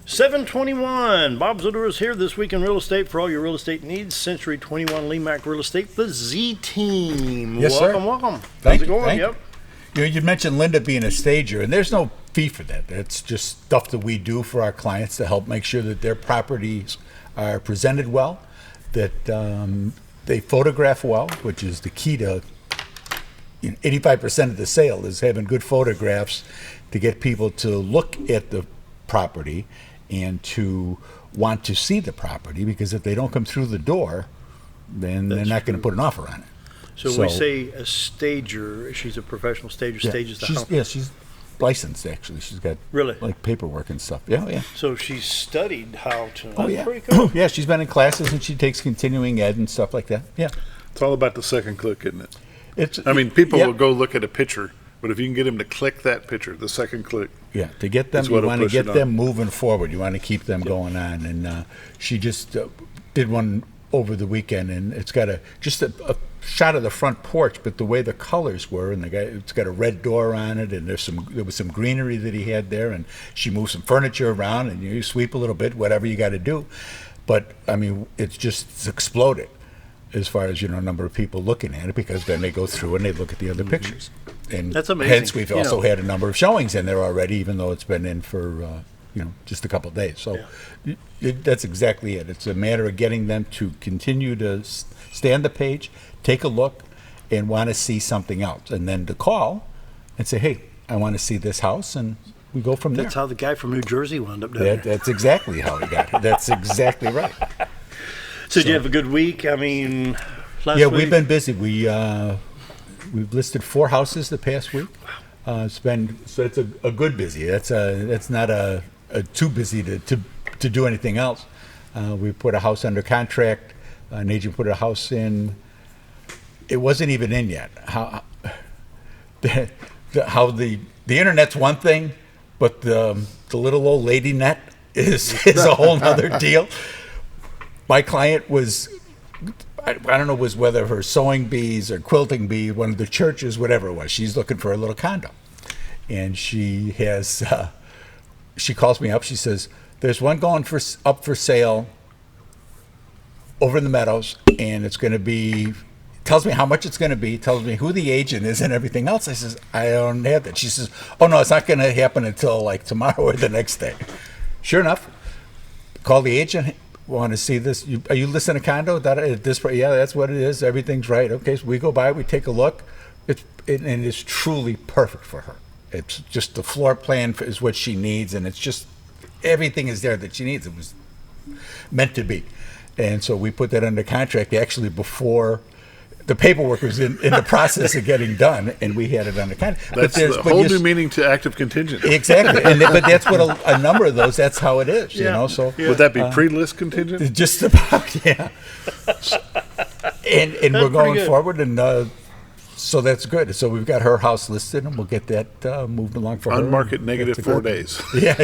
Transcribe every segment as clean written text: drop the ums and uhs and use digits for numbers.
721. Bob Zdora is here this week in real estate for all your real estate needs. Century 21 Lemac Real Estate, the Z Team. Yes, welcome, sir. Welcome. Thank How's it you. going? Thank Yep. You mentioned Linda being a stager, and there's no fee for that. That's just stuff that we do for our clients to help make sure that their properties are presented well, that they photograph well, which is the key to 85% of the sale is having good photographs to get people to look at the property and to want to see the property, because if they don't come through the door, then they're not going to put an offer on it. So we say a stager. She's a professional stager. Stages the house. Yeah, she's licensed, actually. She's got Really? like paperwork and stuff. Yeah. So she's studied how to. Oh, That's yeah. pretty cool. Yeah, she's been in classes and she takes continuing ed and stuff like that. Yeah. It's all about the second click, isn't it? I mean, people yeah. will go look at a picture, but if you can get them to click that picture, the second click. Yeah, to get them, That's you what'll want to push get it them moving forward. You want to keep them going on. And she just did one over the weekend, and it's got just a shot of the front porch, but the way the colors were, and it's got a red door on it, and there was some greenery that he had there, and she moved some furniture around, and you sweep a little bit, whatever you got to do. But I mean, it's exploded as far as number of people looking at it, because then they go through and they look at the other pictures. And That's amazing. hence we've also had a number of showings in there already, even though it's been in for just a couple of days. So that's exactly it. It's a matter of getting them to continue to stay on the page, take a look, and want to see something else, and then to call and say, hey, I want to see this house, and we go from there. That's how the guy from New Jersey wound up down there. That's exactly how he got it. That's exactly right. So did you have a good week? I mean, last Yeah, week? we've been busy. We've listed 4 houses the past week. It's a good busy. That's not a too busy to do anything else. We put a house under contract. An agent put a house in. It wasn't even in yet. How the internet's one thing, but the little old lady net is a whole nother deal. My client was, I don't know, was whether her sewing bees or quilting bee, one of the churches, whatever it was. She's looking for a little condo, and she has. She calls me up. She says, "There's one going up for sale over in the Meadows, and it's going to be." Tells me how much it's going to be. Tells me who the agent is and everything else. I says, "I don't have that." She says, "Oh no, it's not going to happen until like tomorrow or the next day." Sure enough, call the agent. Want to see this? Are you listing a condo? At this point, yeah, that's what it is. Everything's right. Okay, so we go by, we take a look. And it's truly perfect for her. It's just the floor plan is what she needs, and it's just everything is there that she needs. It was meant to be, and so we put that under contract actually before the paperwork was in the process of getting done, and we had it under contract. That's the whole new meaning to active contingent. Exactly, but that's what a number of those. That's how it is, So Would that be pre-list contingent? just about, yeah. And we're going good. forward, and so that's good. So we've got her house listed, and we'll get that moved along for her. On market negative That's 4 good. days. Yeah.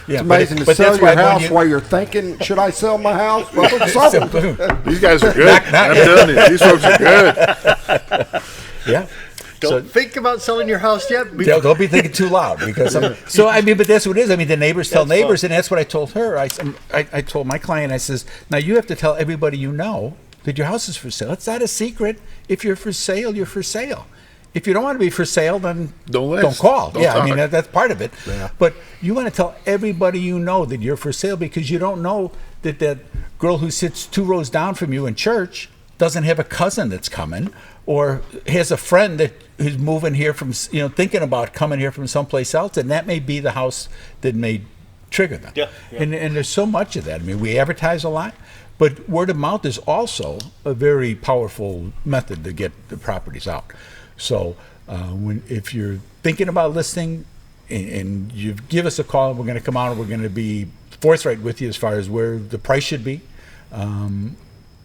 It's amazing to sell your house while you're thinking, should I sell my house? Well, it's sold. These guys are good. I'm telling you, these folks are good. Yeah. Don't think about selling your house yet. Don't be thinking too loud, because but that's what it is. I mean, the neighbors tell That's neighbors, fun. and that's what I told her. I told my client, I says, now you have to tell everybody you know that your house is for sale. It's not a secret. If you're for sale, you're for sale. If you don't want to be for sale, then Don't call. Don't I talk. mean, that's part of it. Yeah. But you want to tell everybody you know that you're for sale, because you don't know that girl who sits 2 rows down from you in church doesn't have a cousin that's coming, or has a friend that who's moving here from, thinking about coming here from someplace else, and that may be the house that may trigger them. Yeah. And there's so much of that. I mean, we advertise a lot, but word of mouth is also a very powerful method to get the properties out. So if you're thinking about listing, and you give us a call, we're going to come out and we're going to be forthright with you as far as where the price should be.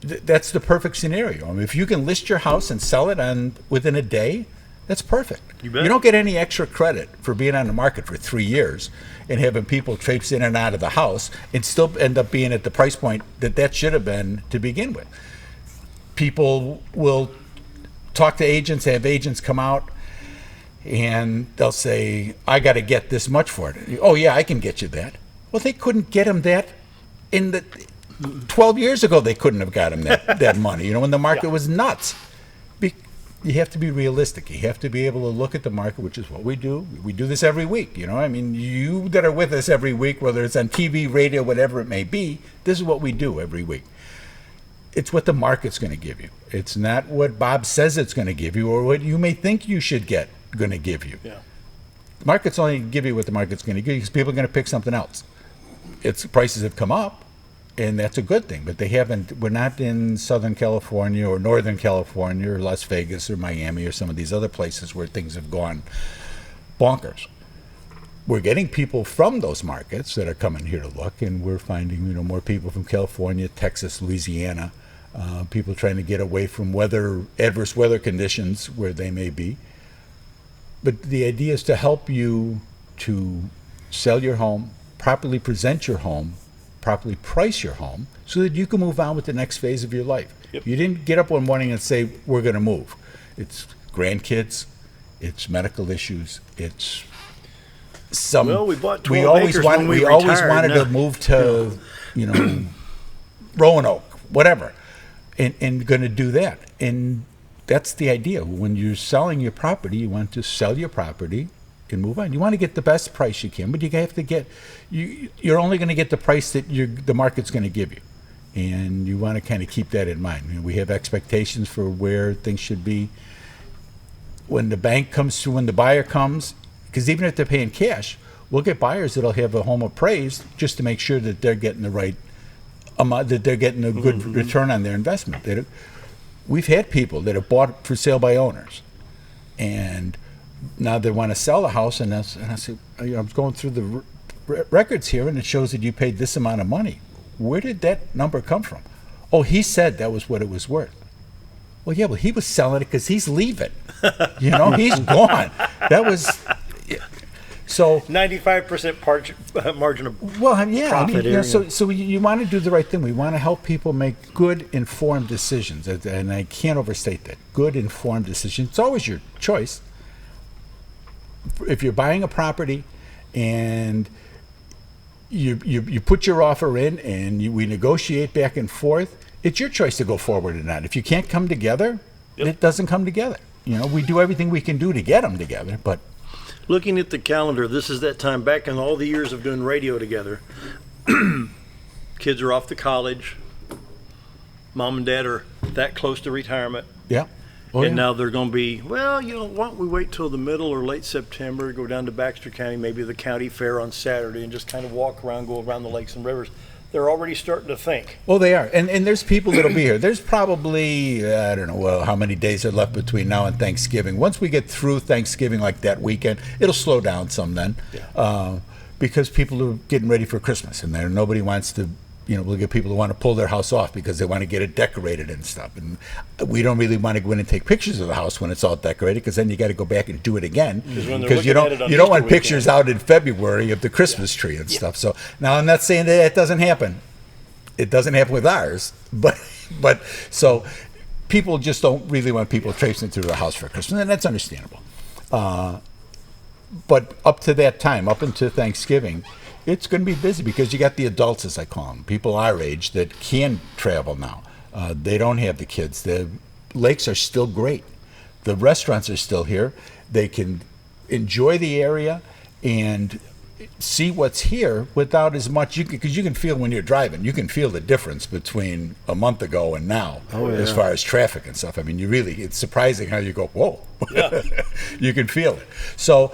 That's the perfect scenario. I mean, if you can list your house and sell it within a day, that's perfect. You bet. You don't get any extra credit for being on the market for 3 years and having people traipse in and out of the house and still end up being at the price point that should have been to begin with. People will talk to agents, have agents come out, and they'll say, I got to get this much for it. Oh, yeah, I can get you that. Well, they couldn't get him that in the 12 years ago. They couldn't have got him that money. You know, when the market was nuts. You have to be realistic. You have to be able to look at the market, which is what we do. We do this every week. You know, I mean, you that are with us every week, whether it's on TV, radio, whatever it may be, this is what we do every week. It's what the market's going to give you. It's not what Bob says it's going to give you or what you may think you should get going to give you. Yeah. The market's only going to give you what the market's going to give you because people are going to pick something else. Its prices have come up, and that's a good thing. But they haven't. We're not in Southern California or Northern California or Las Vegas or Miami or some of these other places where things have gone bonkers. We're getting people from those markets that are coming here to look, and we're finding more people from California, Texas, Louisiana, people trying to get away from adverse weather conditions where they may be. But the idea is to help you to sell your home, properly present your home, properly price your home so that you can move on with the next phase of your life. Yep. You didn't get up one morning and say, we're going to move. It's grandkids, it's medical issues, it's some. Well, we bought 12 acres when we always retired. wanted to move to, Roanoke, whatever, and going to do that. And that's the idea. When you're selling your property, you want to sell your property and move on. You want to get the best price you can, but you have to get. You're only going to get the price that the market's going to give you, and you want to kind of keep that in mind. We have expectations for where things should be. When the bank comes through, when the buyer comes, because even if they're paying cash, we'll get buyers that'll have a home appraised just to make sure that they're getting the right amount, that they're getting a good return on their investment. We've had people that have bought for sale by owners, and now they want to sell the house, and I said, I was going through the records here, and it shows that you paid this amount of money. Where did that number come from? Oh, he said that was what it was worth. Well, yeah, he was selling it because he's leaving. He's gone. That was so 95% margin of profit. So you want to do the right thing. We want to help people make good, informed decisions, and I can't overstate that. Good, informed decisions. It's always your choice. If you're buying a property and you put your offer in and we negotiate back and forth, it's your choice to go forward or not. If you can't come together, it doesn't come together. We do everything we can do to get them together, but looking at the calendar, this is that time back in all the years of doing radio together. Kids are off to college. Mom and dad are that close to retirement. Yeah. Now they're going to be, why don't we wait till the middle or late September, go down to Baxter County, maybe the county fair on Saturday, and just kind of walk around, go around the lakes and rivers. They're already starting to think. Well, they are. And there's people that'll be here. There's probably, I don't know how many days are left between now and Thanksgiving. Once we get through Thanksgiving, like that weekend, it'll slow down some then. Yeah. Because people are getting ready for Christmas, and nobody wants to, we'll get people who want to pull their house off because they want to get it decorated and stuff. And we don't really want to go in and take pictures of the house when it's all decorated, because then you got to go back and do it again. Because you don't want pictures out in February of the Christmas tree and stuff. So now I'm not saying that it doesn't happen. It doesn't happen with ours, but so people just don't really want people traipsing through the house for Christmas, and that's understandable. But up to that time, up until Thanksgiving, it's going to be busy because you got the adults, as I call them, people our age that can travel now. They don't have the kids. The lakes are still great. The restaurants are still here. They can enjoy the area and see what's here without as much, because you can feel when you're driving, you can feel the difference between a month ago and now as far as traffic and stuff. I mean, it's surprising how you go, whoa. Yeah. You can feel it. So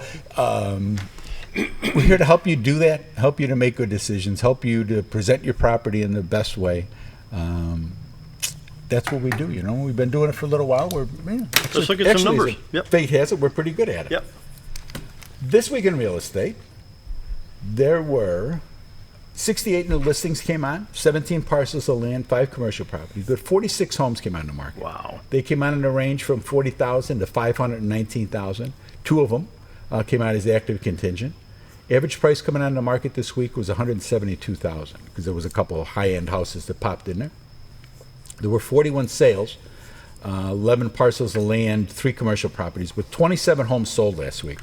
we're here to help you do that, help you to make good decisions, help you to present your property in the best way. That's what we do, We've been doing it for a little while. Let's look at some numbers. Fate has it, we're pretty good at it. Yep. This week in real estate, there were 68 new listings came on, 17 parcels of land, 5 commercial properties, but 46 homes came on the market. Wow. They came on in a range from 40,000 to 519,000. 2 of them came out as active contingent. Average price coming on the market this week was 172,000 because there was a couple of high-end houses that popped in there. There were 41 sales, 11 parcels of land, 3 commercial properties, with 27 homes sold last week.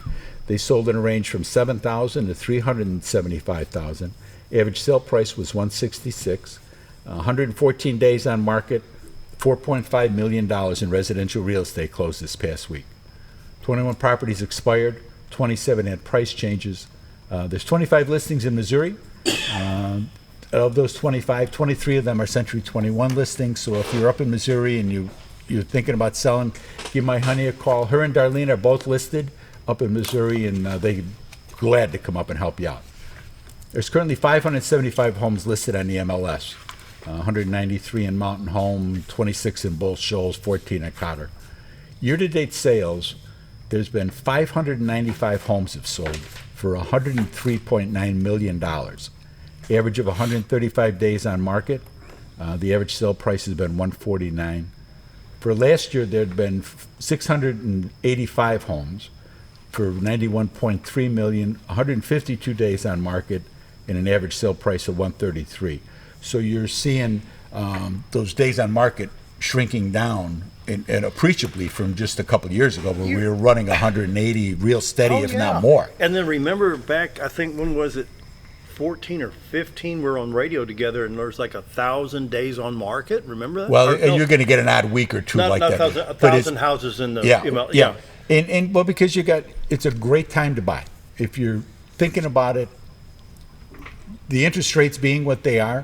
They sold in a range from $7,000 to $375,000. Average sale price was $166,000. 114 days on market. $4.5 million in residential real estate closed this past week. 21 properties expired. 27 had price changes. There's 25 listings in Missouri. Of those 25, 23 of them are Century 21 listings. So if you're up in Missouri and you're thinking about selling, give my honey a call. Her and Darlene are both listed up in Missouri, and they're glad to come up and help you out. There's currently 575 homes listed on the MLS. 193 in Mountain Home, 26 in Bull Shoals, 14 at Cotter. Year-to-date sales, there's been 595 homes have sold for $103.9 million. Average of 135 days on market. The average sale price has been $149. For last year, there had been 685 homes for $91.3 million, 152 days on market, and an average sale price of $133. So you're seeing those days on market shrinking down and appreciably from just a couple of years ago where we were running 180 real steady, if not more. And then remember back, I think, when was it, 14 or 15, we were on radio together and there's like 1,000 days on market. Remember that? Well, you're going to get an odd week or two like that. 1,000 houses in the yeah. And well, because it's a great time to buy. If you're thinking about it, the interest rates being what they are,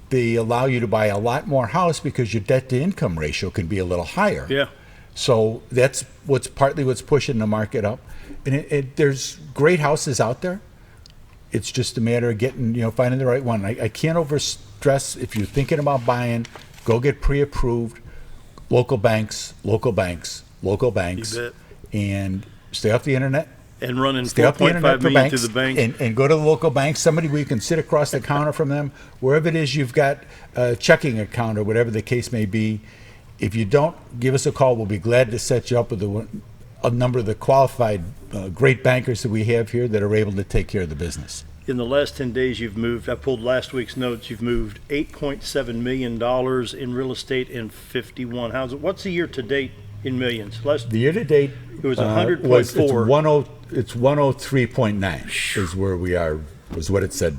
they allow you to buy a lot more house because your debt to income ratio can be a little higher. Yeah. So that's partly what's pushing the market up. And there's great houses out there. It's just a matter of finding the right one. I can't overstress, if you're thinking about buying, go get pre-approved, local banks, You bet. and stay off the internet. And running Stay off the internet $4.5 for million banks through the bank. and go to the local bank, somebody where you can sit across the counter from them, wherever it is you've got a checking account or whatever the case may be. If you don't, give us a call. We'll be glad to set you up with a number of the qualified great bankers that we have here that are able to take care of the business. In the last 10 days, you've moved, I pulled last week's notes, you've moved $8.7 million in real estate in 51 houses. What's the year to date in millions? The year to date, it was 100.4. It's 103.9 is where we are, was what it said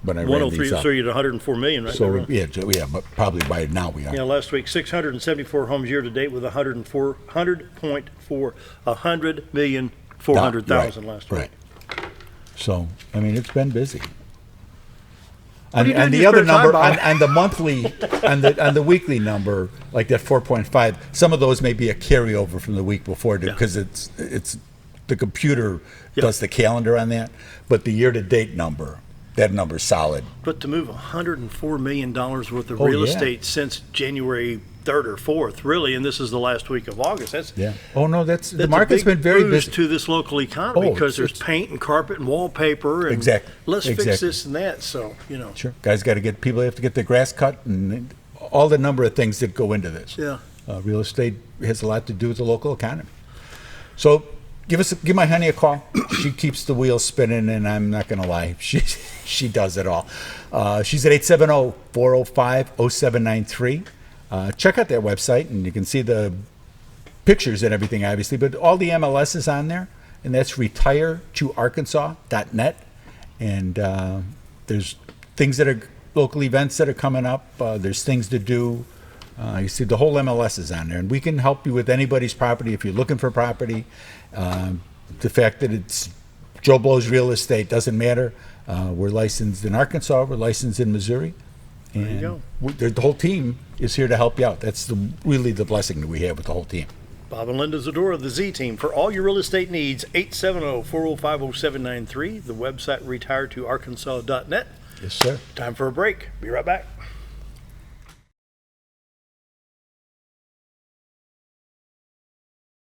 when I ran 103, these up. so you're at 104 million right So now. yeah, but probably by now we are. Yeah, last week 674 homes year to date with 100,400,000 last week. Right. So I mean, it's been busy. What do you do And in the your other spare time, number, Bob? on the monthly, on the weekly number, like that 4.5, some of those may be a carryover from the week before because it's the computer does the calendar on that. But the year-to-date number, that number's solid. But to move $104 million worth of real estate since January 3rd or 4th, really, and this is the last week of August. The market's been very boost busy to this local economy because there's paint and carpet and wallpaper and let's fix this and that. So Sure, guys people have to get their grass cut and all the number of things that go into this. Yeah. Real estate has a lot to do with the local economy. So give my honey a call. She keeps the wheels spinning, and I'm not going to lie, she does it all. She's at 870-405-0793. Check out their website, and you can see the pictures and everything, obviously, but all the MLS is on there, and that's retiretoarkansas.net. And there's things that are local events that are coming up. There's things to do. You see the whole MLS is on there, and we can help you with anybody's property if you're looking for property. The fact that it's Joe Blow's Real Estate doesn't matter. We're licensed in Arkansas. We're licensed in Missouri. There you go. The whole team is here to help you out. That's really the blessing that we have with the whole team. Bob and Linda Zdora, the Z Team. For all your real estate needs, 870-405-0793. The website, retiretoarkansas.net. Yes, sir. Time for a break. Be right back.